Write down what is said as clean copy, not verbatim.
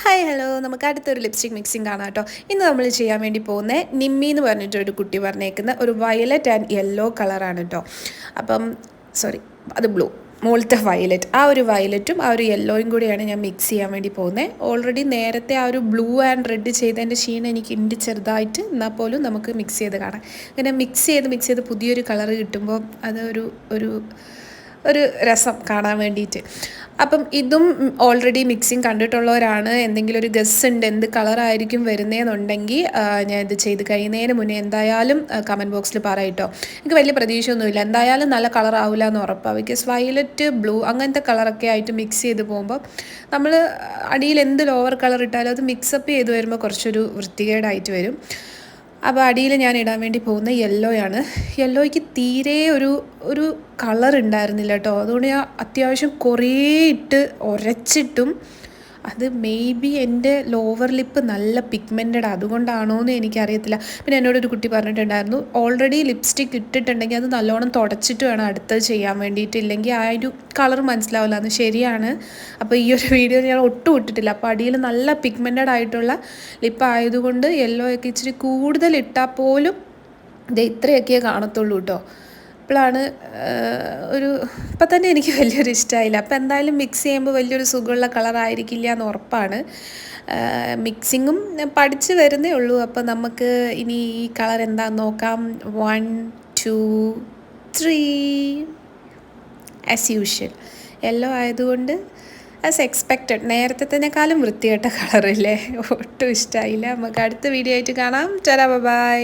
Hi hello, നമുക്ക് അടുത്തൊരു lipstick mixing കാണാം കേട്ടോ. ഇന്ന് നമ്മൾ ചെയ്യാൻ വേണ്ടി പോകുന്നത് നിമ്മി എന്ന് പറഞ്ഞിട്ടൊരു കുട്ടി പറഞ്ഞേക്കുന്ന ഒരു വയലറ്റ് ആൻഡ് യെല്ലോ കളറാണ് കേട്ടോ. അപ്പം സോറി, അത് ബ്ലൂ, മുകളിലത്തെ വയലറ്റ്, ആ ഒരു വയലറ്റും ആ ഒരു യെല്ലോയും കൂടിയാണ് ഞാൻ മിക്സ് ചെയ്യാൻ വേണ്ടി പോകുന്നത്. ഓൾറെഡി നേരത്തെ ആ ഒരു ബ്ലൂ ആൻഡ് റെഡ് ചെയ്തതിൻ്റെ ക്ഷീണം എനിക്ക് ഉണ്ട് ചെറുതായിട്ട്, എന്നാൽ പോലും നമുക്ക് മിക്സ് ചെയ്ത് കാണാം. അങ്ങനെ മിക്സ് ചെയ്ത് പുതിയൊരു കളർ കിട്ടുമ്പോൾ അത് ഒരു രസം കാണാൻ വേണ്ടിയിട്ട്. അപ്പം ഇതും ഓൾറെഡി മിക്സിങ് കണ്ടിട്ടുള്ളവരാണ്, എന്തെങ്കിലും ഒരു ഗസ് ഉണ്ട് എന്ത് കളറായിരിക്കും വരുന്നതെന്നുണ്ടെങ്കിൽ ഞാൻ ഇത് ചെയ്ത് കഴിയുന്നതിന് മുന്നേ എന്തായാലും കമൻറ്റ് ബോക്സിൽ പറയട്ടോ. എനിക്ക് വലിയ പ്രതീക്ഷയൊന്നുമില്ല, എന്തായാലും നല്ല കളറാവില്ല എന്ന് ഉറപ്പാണ്. ബിക്കോസ് വയലറ്റ് ബ്ലൂ അങ്ങനത്തെ കളറൊക്കെ ആയിട്ട് മിക്സ് ചെയ്ത് പോകുമ്പോൾ നമ്മൾ അടിയിൽ എന്ത് ലോവർ കളർ ഇട്ടാലും അത് മിക്സപ്പ് ചെയ്ത് വരുമ്പോൾ കുറച്ചൊരു വൃത്തികേടായിട്ട് വരും. അപ്പോൾ അടിയിൽ ഞാൻ ഇടാൻ വേണ്ടി പോകുന്ന യെല്ലോയാണ്. യെല്ലോയ്ക്ക് തീരെ ഒരു കളർ ഉണ്ടായിരുന്നില്ല കേട്ടോ. അതുകൊണ്ട് ഞാൻ അത്യാവശ്യം കുറേ ഇട്ട് ഉരച്ചിട്ടും അത് ബി എൻ്റെ ലോവർ ലിപ്പ് നല്ല പിഗ്മെൻറ്റഡ് അതുകൊണ്ടാണോ എന്ന് എനിക്കറിയത്തില്ല. പിന്നെ എന്നോടൊരു കുട്ടി പറഞ്ഞിട്ടുണ്ടായിരുന്നു, ഓൾറെഡി ലിപ്സ്റ്റിക് ഇട്ടിട്ടുണ്ടെങ്കിൽ അത് നല്ലോണം തുടച്ചിട്ട് വേണം അടുത്തത് ചെയ്യാൻ വേണ്ടിയിട്ട്, ഇല്ലെങ്കിൽ ആ ഒരു കളർ മനസ്സിലാവില്ല. അത് ശരിയാണ്. അപ്പോൾ ഈ ഒരു വീഡിയോ ഞാൻ ഒട്ടും ഇട്ടിട്ടില്ല. അപ്പോൾ അടിയിൽ നല്ല പിഗ്മെൻറ്റഡ് ആയിട്ടുള്ള ലിപ്പ് ആയതുകൊണ്ട് യെല്ലോ ഒക്കെ ഇച്ചിരി കൂടുതൽ ഇട്ടാൽ പോലും ഇത് ഇത്രയൊക്കെയേ കാണത്തുള്ളൂ കേട്ടോ. അപ്പോഴാണ് ഇപ്പം തന്നെ എനിക്ക് വലിയൊരു ഇഷ്ടമായില്ല. അപ്പോൾ എന്തായാലും മിക്സ് ചെയ്യുമ്പോൾ വലിയൊരു സുഖമുള്ള കളറായിരിക്കില്ല എന്ന് ഉറപ്പാണ്. മിക്സിങ്ങും പഠിച്ച് വരുന്നേ ഉള്ളൂ. അപ്പോൾ നമുക്ക് ഇനി ഈ കളർ എന്താണെന്ന് നോക്കാം. 1 2 3 ആസ് യൂഷ്വൽ യെല്ലോ ആയതുകൊണ്ട് ആസ് എക്സ്പെക്റ്റഡ്, നേരത്തേക്കാളും വൃത്തികെട്ട കളറില്ലേ, ഒട്ടും ഇഷ്ടമായില്ല. നമുക്ക് അടുത്ത വീഡിയോ ആയിട്ട് കാണാം. ബൈ.